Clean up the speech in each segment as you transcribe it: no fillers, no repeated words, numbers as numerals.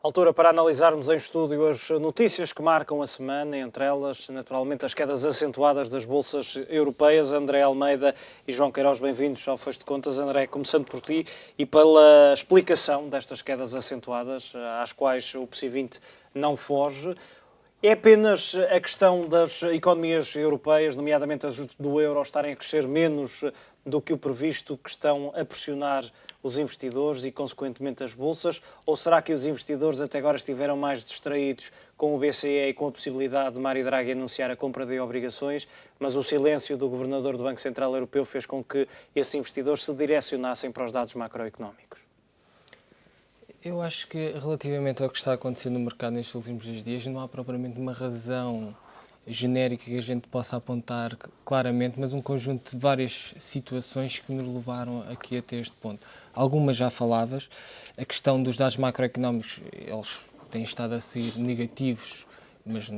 Altura para analisarmos em estúdio as notícias que marcam a semana, entre elas, naturalmente, as quedas acentuadas das bolsas europeias. André Almeida e João Queiroz, bem-vindos ao Fecho de Contas. André, começando por ti e pela explicação destas quedas acentuadas, às quais o PSI 20 não foge. É apenas a questão das economias europeias, nomeadamente as do euro, estarem a crescer menos do que o previsto, que estão a pressionar os investidores e, consequentemente, as bolsas? Ou será que os investidores até agora estiveram mais distraídos com o BCE e com a possibilidade de Mário Draghi anunciar a compra de obrigações, mas o silêncio do governador do Banco Central Europeu fez com que esses investidores se direcionassem para os dados macroeconómicos? Eu acho que, relativamente ao que está acontecendo no mercado nestes últimos 2 dias, não há propriamente uma razão genérica que a gente possa apontar claramente, mas um conjunto de várias situações que nos levaram aqui até este ponto. Algumas já falavas, a questão dos dados macroeconómicos, eles têm estado a ser negativos, mas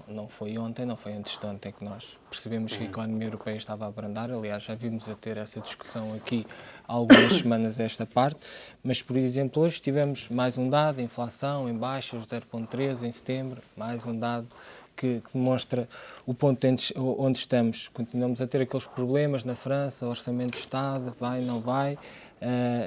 não foi ontem, não foi antes de ontem que nós percebemos que a economia europeia estava a abrandar. Aliás, já vimos a ter essa discussão aqui há algumas semanas esta parte, mas, por exemplo, hoje tivemos mais um dado, inflação em baixas, 0,13 em setembro, mais um dado que demonstra o ponto onde estamos. Continuamos a ter aqueles problemas na França, orçamento de Estado, vai, não vai,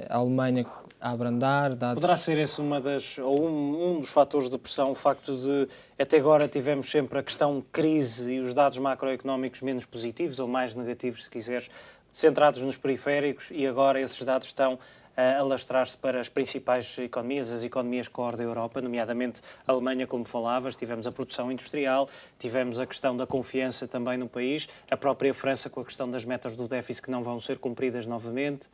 a Alemanha a abrandar. Poderá ser esse um dos fatores de pressão, o facto de até agora tivemos sempre a questão crise e os dados macroeconómicos menos positivos ou mais negativos, se quiseres, centrados nos periféricos, e agora esses dados estão a alastrar-se para as principais economias, as economias core da Europa, nomeadamente a Alemanha, como falavas. Tivemos a produção industrial, tivemos a questão da confiança também no país, a própria França com a questão das metas do déficit que não vão ser cumpridas novamente.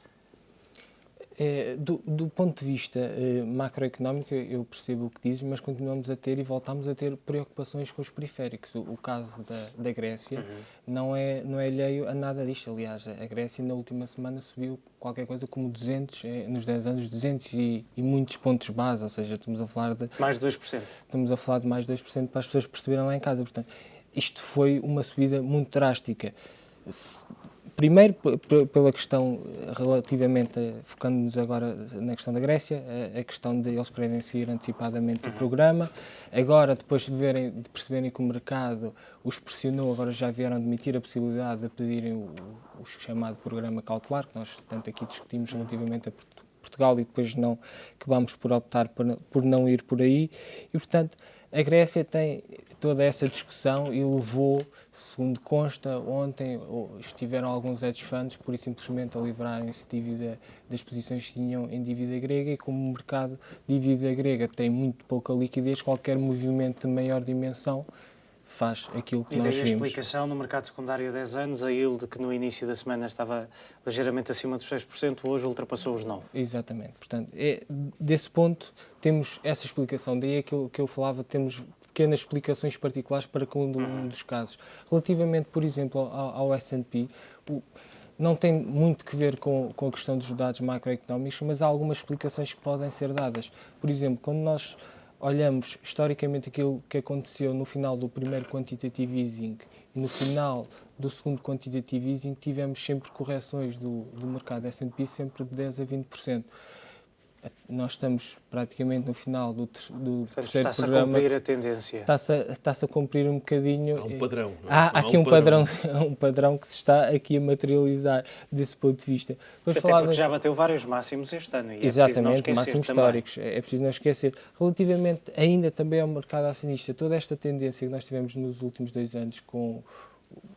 Do ponto de vista macroeconómico, eu percebo o que dizes, mas continuamos a ter e voltamos a ter preocupações com os periféricos. O caso da Grécia não é alheio a nada disto. Aliás, a Grécia na última semana subiu qualquer coisa como 200, nos 10 anos, 200 e muitos pontos base, ou seja, estamos a falar de... Mais de 2%. Estamos a falar de mais de 2% para as pessoas perceberem lá em casa. Portanto, isto foi uma subida muito drástica. Primeiro, pela questão relativamente, focando-nos agora na questão da Grécia, a questão de eles quererem sair antecipadamente do programa. Agora, depois de perceberem que o mercado os pressionou, agora já vieram admitir a possibilidade de pedirem o chamado programa cautelar, que nós tanto aqui discutimos relativamente a Portugal, e depois não acabamos por optar por não ir por aí. E, portanto, a Grécia tem toda essa discussão e levou, segundo consta, ontem estiveram alguns hedge funds, por isso simplesmente a livrarem-se das posições que tinham em dívida grega, e como o mercado de dívida grega tem muito pouca liquidez, qualquer movimento de maior dimensão faz aquilo que nós vimos. E daí a explicação no mercado secundário a 10 anos, a yield que no início da semana estava ligeiramente acima dos 6%, hoje ultrapassou os 9%. Exatamente. Portanto, desse ponto temos essa explicação. Daí aquilo que eu falava, temos pequenas explicações particulares para cada um dos casos. Relativamente, por exemplo, ao S&P, não tem muito que ver com a questão dos dados macroeconómicos, mas há algumas explicações que podem ser dadas. Por exemplo, quando nós olhamos historicamente aquilo que aconteceu no final do primeiro quantitative easing e no final do segundo quantitative easing, tivemos sempre correções do mercado S&P sempre de 10% a 20%. Nós estamos praticamente no final do terceiro está-se programa. Está-se a cumprir a tendência. Está-se a cumprir um bocadinho. Há um padrão. Há aqui um padrão que se está aqui a materializar desse ponto de vista. Até porque já bateu vários máximos este ano. E exatamente, máximos históricos. É preciso não esquecer. Relativamente ainda também ao mercado acionista, toda esta tendência que nós tivemos nos últimos 2 anos com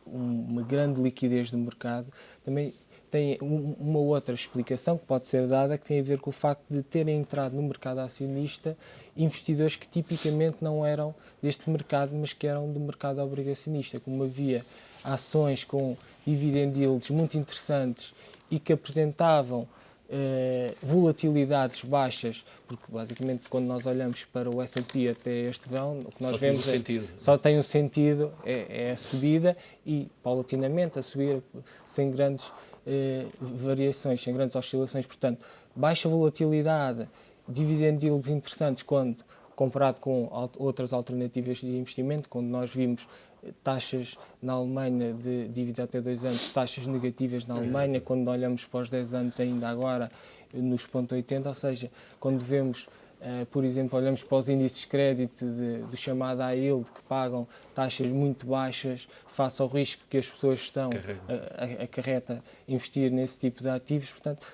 uma grande liquidez do mercado, também tem uma outra explicação que pode ser dada, que tem a ver com o facto de terem entrado no mercado acionista investidores que tipicamente não eram deste mercado, mas que eram do mercado obrigacionista. Como havia ações com dividend yields muito interessantes e que apresentavam volatilidades baixas, porque basicamente quando nós olhamos para o S&P até este verão, o que nós vemos só tem um sentido, é a subida, e paulatinamente a subir sem grandes variações, sem grandes oscilações. Portanto, baixa volatilidade, dividend yields interessantes quando comparado com outras alternativas de investimento, quando nós vimos taxas na Alemanha de dívida até 2 anos, taxas negativas na Alemanha, quando olhamos para os 10 anos ainda agora nos 0,80, ou seja, quando vemos Por exemplo, olhamos para os índices de crédito do chamado high yield, que pagam taxas muito baixas face ao risco que as pessoas estão acarreta investir nesse tipo de ativos. Portanto,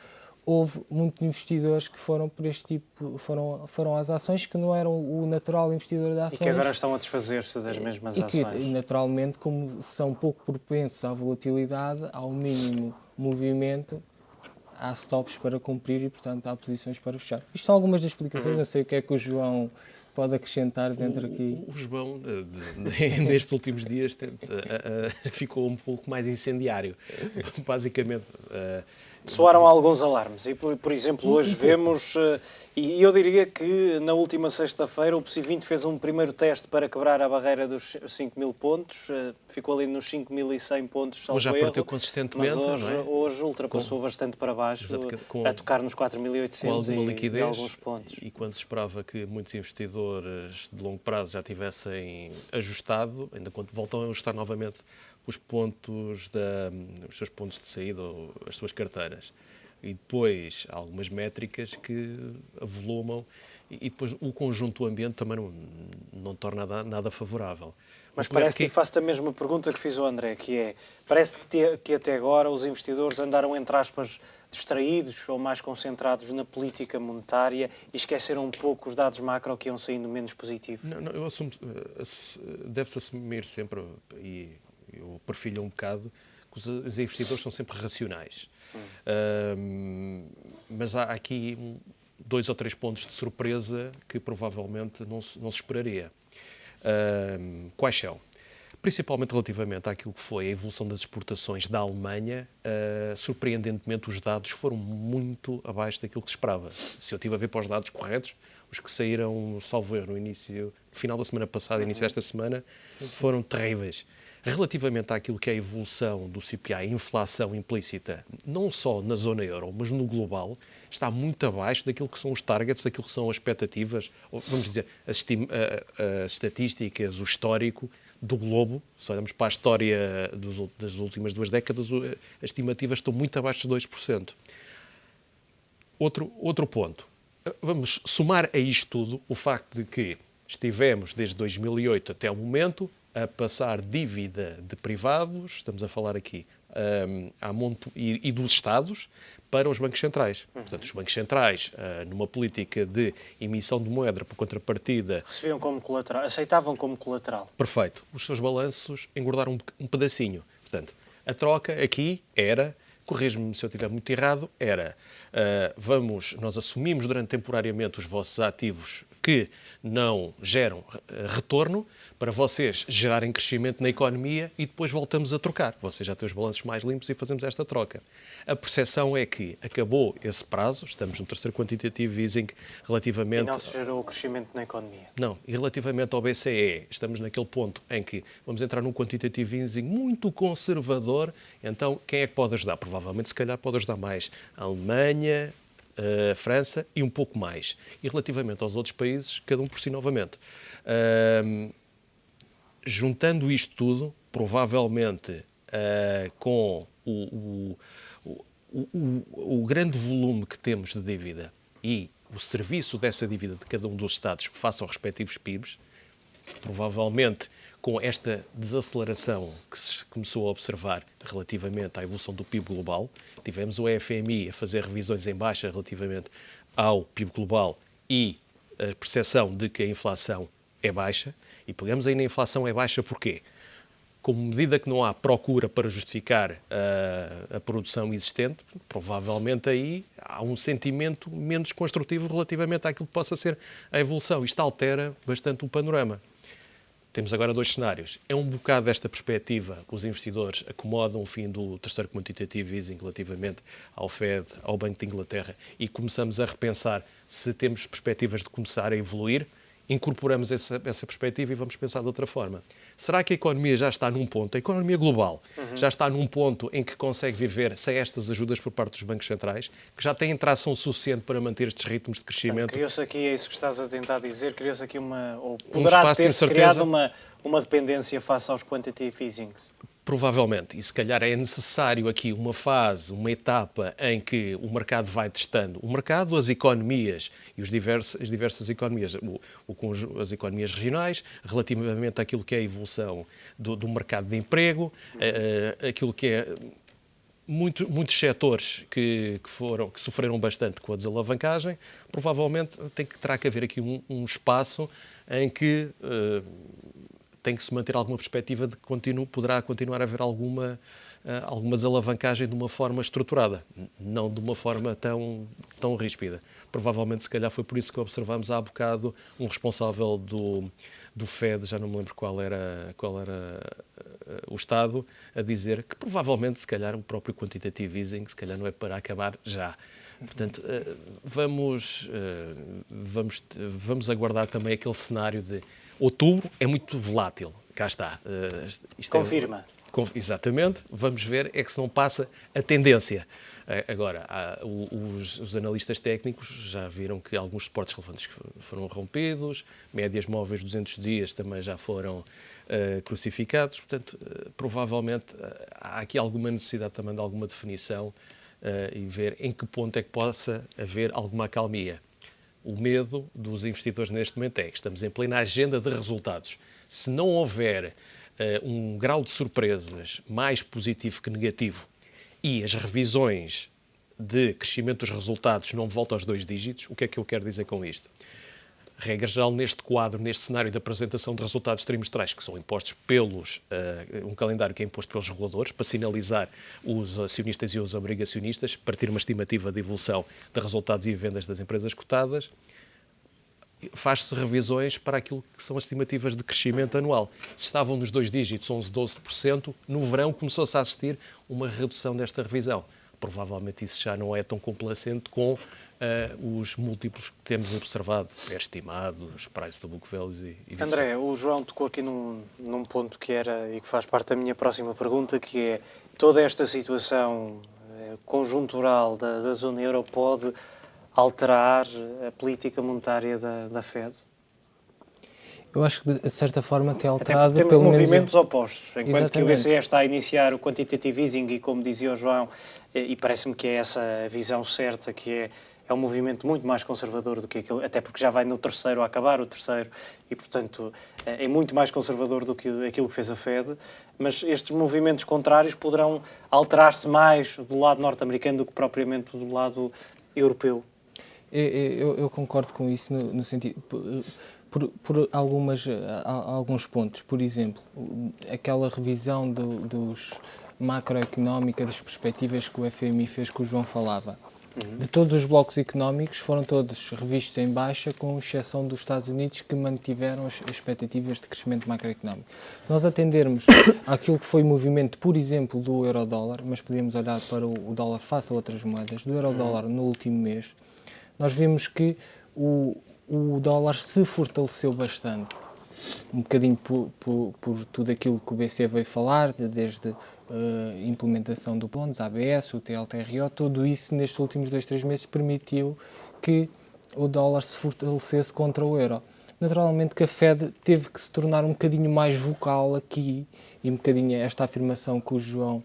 houve muitos investidores que foram por este tipo, foram às ações que não eram o natural investidor de ações. E que agora estão a desfazer-se das mesmas ações. E que, naturalmente, como são pouco propensos à volatilidade, ao mínimo movimento, há stops para cumprir e, portanto, há posições para fechar. Isto são algumas das explicações, não sei o que é que o João pode acrescentar dentro aqui. O João, nestes últimos dias, ficou um pouco mais incendiário. Basicamente... Soaram alguns alarmes e, por exemplo, hoje vemos, e eu diria que na última sexta-feira o PSI 20 fez um primeiro teste para quebrar a barreira dos 5.000 pontos, ficou ali nos 5.100 pontos. Hoje já partiu consistentemente, mas não é? hoje ultrapassou bastante para baixo, a tocar nos 4.800 e alguns pontos. E quando se esperava que muitos investidores de longo prazo já tivessem ajustado, ainda quando voltam a ajustar novamente os seus pontos de saída, ou as suas carteiras. E depois há algumas métricas que avolumam e depois o conjunto do ambiente também não torna nada favorável. Mas parece que faço a mesma pergunta que fiz ao André, que é, parece que até agora os investidores andaram, entre aspas, distraídos ou mais concentrados na política monetária e esqueceram um pouco os dados macro que iam saindo menos positivos. Não, eu assumo, deve-se assumir sempre, e eu perfilho um bocado, que os investidores são sempre racionais. Mas há aqui 2 ou 3 pontos de surpresa que provavelmente não se esperaria. Quais são? Principalmente relativamente àquilo que foi a evolução das exportações da Alemanha, surpreendentemente os dados foram muito abaixo daquilo que se esperava. Se eu estive a ver para os dados corretos, os que saíram, salvo erro, no final da semana passada, início desta semana, foram terríveis. Relativamente àquilo que é a evolução do CPI, a inflação implícita, não só na zona euro, mas no global, está muito abaixo daquilo que são os targets, daquilo que são as expectativas, ou, vamos dizer, as estatísticas, o histórico do globo. Se olhamos para a história das últimas 2 décadas, as estimativas estão muito abaixo dos 2%. Outro ponto. Vamos somar a isto tudo o facto de que estivemos, desde 2008 até o momento, a passar dívida de privados, estamos a falar aqui, e dos Estados, para os bancos centrais. Portanto, os bancos centrais, numa política de emissão de moeda por contrapartida... Recebiam como colateral, aceitavam como colateral. Perfeito. Os seus balanços engordaram um pedacinho. Portanto, a troca aqui era, corrijo-me se eu estiver muito errado, era, nós assumimos temporariamente os vossos ativos que não geram retorno, para vocês gerarem crescimento na economia e depois voltamos a trocar. Vocês já têm os balanços mais limpos e fazemos esta troca. A percepção é que acabou esse prazo, estamos no terceiro quantitative easing relativamente... E não se gerou o crescimento na economia. Não, e relativamente ao BCE, estamos naquele ponto em que vamos entrar num quantitative easing muito conservador, então quem é que pode ajudar? Provavelmente, se calhar, pode ajudar mais a Alemanha, a França e um pouco mais. E relativamente aos outros países, cada um por si novamente. Juntando isto tudo, provavelmente com o grande volume que temos de dívida e o serviço dessa dívida de cada um dos Estados face aos respectivos PIBs, provavelmente com esta desaceleração que se começou a observar relativamente à evolução do PIB global, tivemos o FMI a fazer revisões em baixa relativamente ao PIB global e a percepção de que a inflação é baixa, e pegamos aí na inflação é baixa porquê? Como medida que não há procura para justificar a produção existente, provavelmente aí há um sentimento menos construtivo relativamente àquilo que possa ser a evolução. Isto altera bastante o panorama. Temos agora 2 cenários. É um bocado desta perspectiva que os investidores acomodam o fim do terceiro quantitative easing relativamente ao Fed, ao Banco de Inglaterra, e começamos a repensar se temos perspectivas de começar a evoluir, incorporamos essa perspectiva e vamos pensar de outra forma. Será que a economia já está num ponto, a economia global, já está num ponto em que consegue viver sem estas ajudas por parte dos bancos centrais, que já tem tração suficiente para manter estes ritmos de crescimento? Criou-se aqui, é isso que estás a tentar dizer, criou-se aqui ou um poderá espaço de ter-se criado incerteza. uma dependência face aos quantitative easings? provavelmente, e se calhar é necessário aqui uma fase, uma etapa em que o mercado vai testando. O mercado, as economias e as diversas economias, as economias regionais, relativamente àquilo que é a evolução do mercado de emprego, aquilo que é muitos setores que sofreram bastante com a desalavancagem, provavelmente terá que haver aqui um espaço em que tem que se manter alguma perspectiva de que poderá continuar a haver alguma desalavancagem de uma forma estruturada, não de uma forma tão ríspida. Provavelmente, se calhar, foi por isso que observámos há bocado um responsável do FED, já não me lembro qual era o Estado, a dizer que provavelmente, se calhar, o próprio quantitative easing, se calhar não é para acabar já. Portanto, vamos aguardar também aquele cenário de outubro é muito volátil, cá está. Confirma. Exatamente, vamos ver é que se não passa a tendência. Agora, os analistas técnicos já viram que alguns suportes relevantes foram rompidos, médias móveis de 200 dias também já foram crucificados, portanto, provavelmente há aqui alguma necessidade também de alguma definição e ver em que ponto é que possa haver alguma acalmia. O medo dos investidores neste momento é que estamos em plena agenda de resultados. Se não houver um grau de surpresas mais positivo que negativo e as revisões de crescimento dos resultados não voltam aos 2 dígitos, o que é que eu quero dizer com isto? Regra geral, neste quadro, neste cenário de apresentação de resultados trimestrais, que são impostos um calendário que é imposto pelos reguladores, para sinalizar os acionistas e os obrigacionistas, para ter uma estimativa de evolução de resultados e vendas das empresas cotadas, faz-se revisões para aquilo que são as estimativas de crescimento anual. Se estavam nos 2 dígitos, 11, 12%, no verão começou-se a assistir uma redução desta revisão. Provavelmente isso já não é tão complacente com os múltiplos que temos observado, estimados, price to book values e André, o João tocou aqui num ponto que era e que faz parte da minha próxima pergunta, que é toda esta situação conjuntural da zona euro pode alterar a política monetária da Fed? Eu acho que, de certa forma, tem Até alterado... porque temos movimentos opostos. Enquanto Exatamente. que o BCE está a iniciar o quantitative easing e, como dizia o João, e parece-me que é essa a visão certa, que é um movimento muito mais conservador do que aquilo, até porque já vai no terceiro a acabar o terceiro e, portanto, é muito mais conservador do que aquilo que fez a Fed, mas estes movimentos contrários poderão alterar-se mais do lado norte-americano do que propriamente do lado europeu. Eu concordo com isso no sentido... Por alguns pontos. Por exemplo, aquela revisão dos macroeconómica, das perspectivas que o FMI fez, que o João falava. De todos os blocos económicos, foram todos revistos em baixa, com exceção dos Estados Unidos, que mantiveram as expectativas de crescimento macroeconómico. Se nós atendermos àquilo que foi o movimento, por exemplo, do euro-dólar, mas podemos olhar para o dólar face a outras moedas, do euro-dólar no último mês, nós vimos que o dólar se fortaleceu bastante, um bocadinho por tudo aquilo que o BCE veio falar, desde a implementação do bonds, ABS, o TLTRO, tudo isso nestes últimos 2-3 meses permitiu que o dólar se fortalecesse contra o euro. Naturalmente que a Fed teve que se tornar um bocadinho mais vocal aqui, e um bocadinho esta afirmação que o João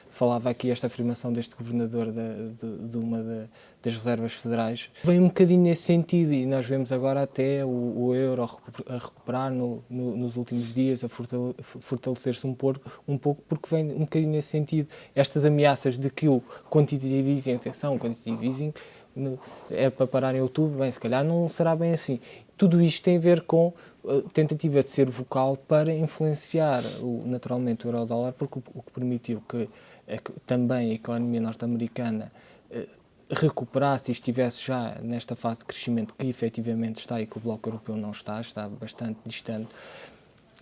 falava aqui, esta afirmação deste governador de uma das reservas federais, vem um bocadinho nesse sentido, e nós vemos agora até o euro a recuperar nos últimos dias, a fortalecer-se um pouco, porque vem um bocadinho nesse sentido. Estas ameaças de que o quantitative easing, atenção, o quantitative easing é para parar em outubro, bem, se calhar não será bem assim. Tudo isto tem a ver com a tentativa de ser vocal para influenciar naturalmente o euro-dólar, porque o que permitiu que também a economia norte-americana recuperasse e estivesse já nesta fase de crescimento que efetivamente está e que o bloco europeu não está bastante distante,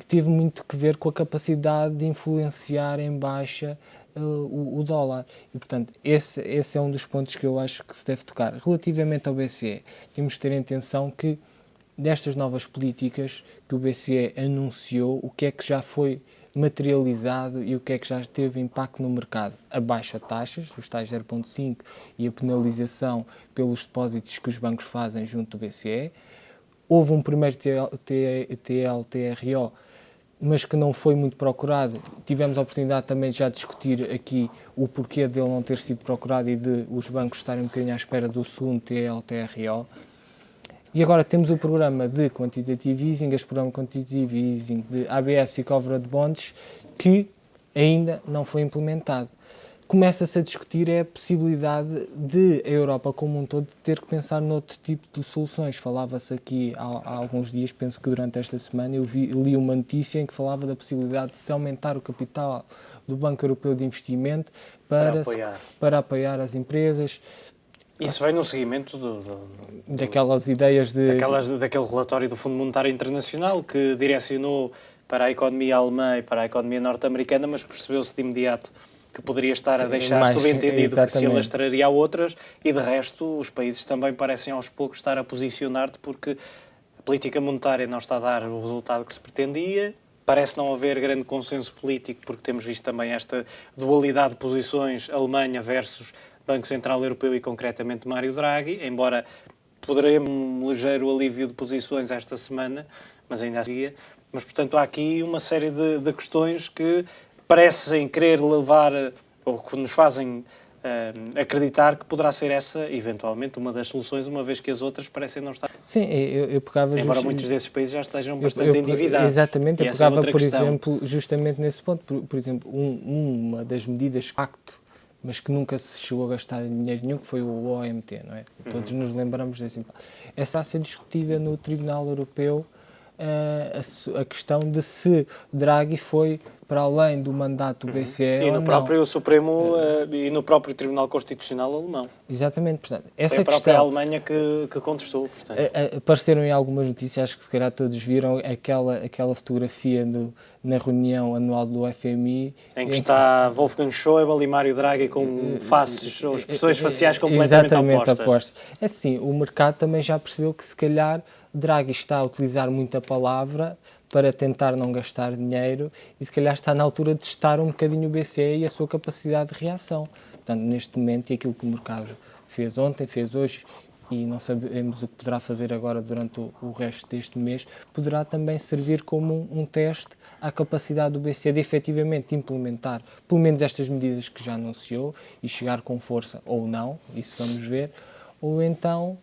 teve muito que ver com a capacidade de influenciar em baixa o dólar. E, portanto, esse é um dos pontos que eu acho que se deve tocar. Relativamente ao BCE, temos que ter em atenção que destas novas políticas que o BCE anunciou, o que é que já foi materializado e o que é que já teve impacto no mercado? A baixa de taxas, os tais 0,5 e a penalização pelos depósitos que os bancos fazem junto do BCE. Houve um primeiro TLTRO mas que não foi muito procurado. Tivemos a oportunidade também de já discutir aqui o porquê dele não ter sido procurado e de os bancos estarem um bocadinho à espera do segundo TLTRO. E agora temos o programa de Quantitative Easing, este programa de Quantitative Easing de ABS e Covered Bonds, que ainda não foi implementado. Começa-se a discutir a possibilidade de a Europa como um todo ter que pensar noutro tipo de soluções. Falava-se aqui há alguns dias, penso que durante esta semana, li uma notícia em que falava da possibilidade de se aumentar o capital do Banco Europeu de Investimento para apoiar as empresas. Isso vem no seguimento daquelas ideias daquele relatório do Fundo Monetário Internacional que direcionou para a economia alemã e para a economia norte-americana, mas percebeu-se de imediato que poderia estar a deixar subentendido que se alastraria a outras, e de resto os países também parecem aos poucos estar a posicionar-te, porque a política monetária não está a dar o resultado que se pretendia, parece não haver grande consenso político, porque temos visto também esta dualidade de posições, Alemanha versus Banco Central Europeu e concretamente Mário Draghi, embora poderemos um ligeiro alívio de posições esta semana, mas ainda assim. Mas, portanto, há aqui uma série de questões que parecem querer levar, ou que nos fazem acreditar que poderá ser essa, eventualmente, uma das soluções, uma vez que as outras parecem não estar. Sim, eu pegava... Embora muitos desses países já estejam bastante endividados. Exatamente, eu pegava, por exemplo, justamente nesse ponto, por exemplo, uma das medidas de facto, mas que nunca se chegou a gastar dinheiro nenhum, que foi o OMT, não é? Todos nos lembramos desse impacto. Essa está a ser discutida no Tribunal Europeu, a questão de se Draghi foi para além do mandato do BCE e no próprio Supremo e no próprio Tribunal Constitucional alemão. Exatamente, portanto, essa foi a própria Alemanha que contestou. Portanto. Apareceram em algumas notícias, acho que se calhar todos viram aquela fotografia na reunião anual do FMI. Em que está Wolfgang Schäuble e Mário Draghi com faces, ou expressões faciais completamente opostas. É assim, o mercado também já percebeu que se calhar Draghi está a utilizar muita palavra para tentar não gastar dinheiro e se calhar está na altura de testar um bocadinho o BCE e a sua capacidade de reação. Portanto, neste momento, e aquilo que o mercado fez ontem, fez hoje e não sabemos o que poderá fazer agora durante o resto deste mês, poderá também servir como um teste à capacidade do BCE de efetivamente implementar pelo menos estas medidas que já anunciou e chegar com força ou não, isso vamos ver, ou então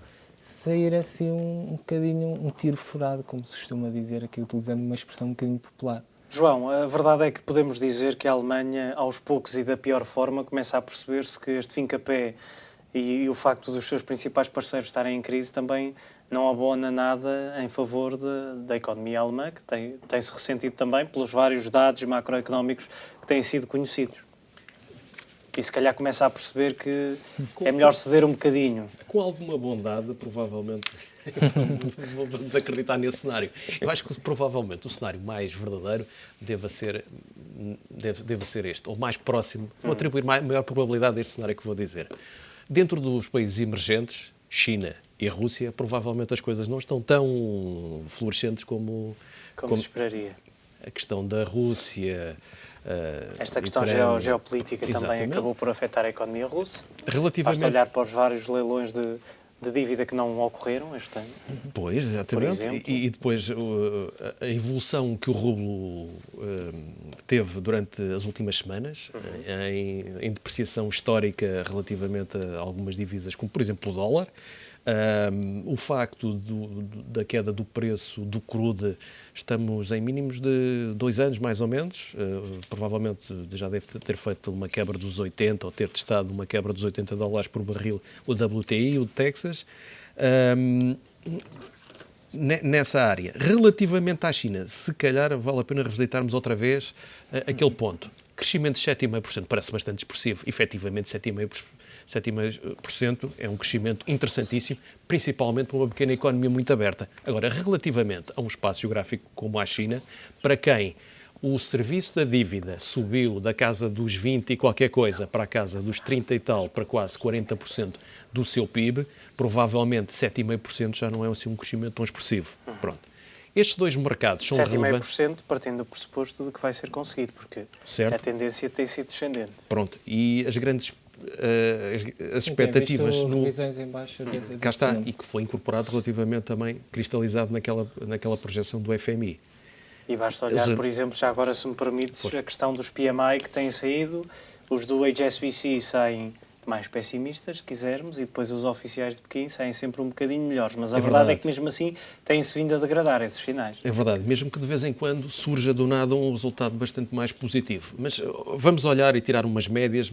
sair assim um bocadinho um tiro furado, como se costuma dizer aqui, utilizando uma expressão um bocadinho popular. João, a verdade é que podemos dizer que a Alemanha, aos poucos e da pior forma, começa a perceber-se que este fincapé e o facto dos seus principais parceiros estarem em crise também não abona nada em favor da economia alemã, que tem-se ressentido também pelos vários dados macroeconómicos que têm sido conhecidos. E se calhar começa a perceber que é melhor ceder um bocadinho. Com alguma bondade, provavelmente, vamos acreditar nesse cenário. Eu acho que provavelmente o cenário mais verdadeiro deve ser este, ou mais próximo. Vou atribuir maior probabilidade a este cenário que vou dizer. Dentro dos países emergentes, China e a Rússia, provavelmente as coisas não estão tão florescentes como se esperaria. A questão da Rússia... Esta questão geopolítica também acabou por afetar a economia russa. Basta olhar para os vários leilões de dívida que não ocorreram este ano. Pois, exatamente. E depois a evolução que o rublo teve durante as últimas semanas, em depreciação histórica relativamente a algumas divisas, como por exemplo o dólar. O facto da queda do preço do crude, estamos em mínimos de 2 anos, mais ou menos. Provavelmente já deve ter feito uma quebra dos 80, ou ter testado uma quebra dos $80 por barril, o WTI, o de Texas. Nessa área. Relativamente à China, se calhar vale a pena revisitarmos outra vez aquele ponto. Crescimento de 7,5% parece bastante expressivo. Efetivamente, 7,5% é um crescimento interessantíssimo, principalmente para uma pequena economia muito aberta. Agora, relativamente a um espaço geográfico como a China, para quem o serviço da dívida subiu da casa dos 20 e qualquer coisa para a casa dos 30 e tal, para quase 40% do seu PIB, provavelmente 7,5% já não é assim um crescimento tão expressivo. Pronto. Estes dois mercados são relevantes. 7,5% partindo do pressuposto de que vai ser conseguido, porque a tendência tem sido descendente. Pronto. E as grandes as expectativas revisões em baixo cá está, e que foi incorporado relativamente também, cristalizado naquela projeção do FMI. E basta olhar, Exato. por exemplo, já agora, se me permites, a questão dos PMI que têm saído, os do HSBC saem mais pessimistas, se quisermos, e depois os oficiais de Pequim saem sempre um bocadinho melhores. Mas a verdade é que, mesmo assim, têm-se vindo a degradar esses sinais. É verdade, mesmo que de vez em quando surja do nada um resultado bastante mais positivo. Mas vamos olhar e tirar umas médias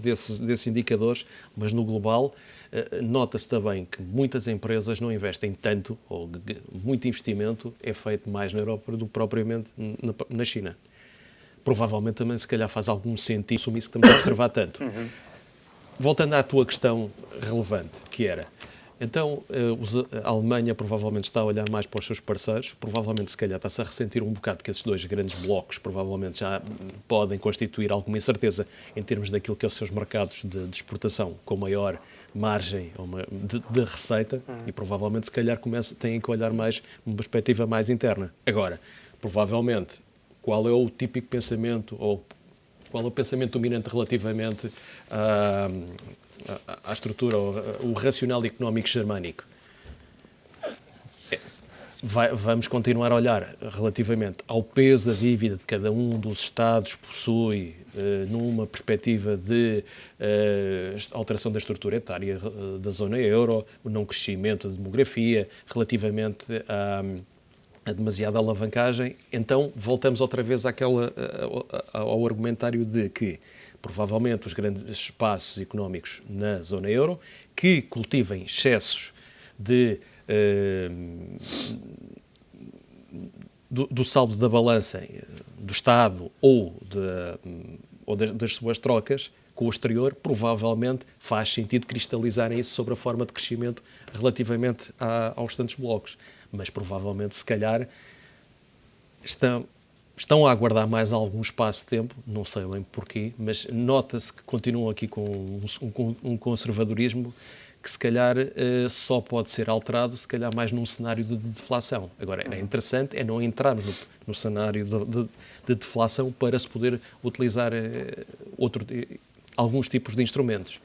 desses indicadores, mas no global nota-se também que muitas empresas não investem tanto, ou muito investimento é feito mais na Europa do que propriamente na China. Provavelmente também, se calhar, faz algum sentido assumir isso que estamos a observar tanto. Voltando à tua questão relevante, que era, então, a Alemanha provavelmente está a olhar mais para os seus parceiros, provavelmente, se calhar, está-se a ressentir um bocado que esses dois grandes blocos provavelmente já podem constituir alguma incerteza em termos daquilo que são os seus mercados de exportação, com maior margem de receita, e provavelmente, se calhar, têm que olhar mais uma perspectiva mais interna. Agora, provavelmente, qual é o típico pensamento, ou qual é o pensamento dominante relativamente à estrutura, o racional económico germânico? Vamos continuar a olhar relativamente ao peso da dívida de cada um dos Estados possui numa perspectiva de alteração da estrutura etária da zona euro, o não crescimento da demografia, relativamente a demasiada alavancagem. Então voltamos outra vez ao argumentário de que provavelmente os grandes espaços económicos na zona euro que cultivem excessos do saldo da balança do Estado ou das suas trocas com o exterior, provavelmente faz sentido cristalizarem isso sobre a forma de crescimento relativamente aos tantos blocos. Mas provavelmente, se calhar, estão a aguardar mais algum espaço de tempo, não sei bem porquê, mas nota-se que continuam aqui com um conservadorismo que se calhar só pode ser alterado, se calhar mais num cenário de deflação. Agora, é interessante não entrarmos no cenário de deflação para se poder utilizar alguns tipos de instrumentos.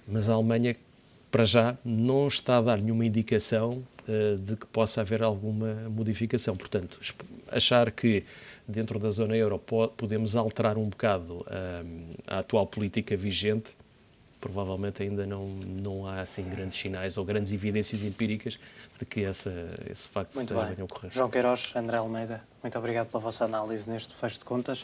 Mas a Alemanha, para já, não está a dar nenhuma indicação de que possa haver alguma modificação. Portanto, achar que dentro da zona euro podemos alterar um bocado a atual política vigente, provavelmente ainda não há assim grandes sinais ou grandes evidências empíricas de que esse facto Muito esteja bem. bem a ocorrer. João Queiroz, André Almeida, muito obrigado pela vossa análise neste fecho de contas.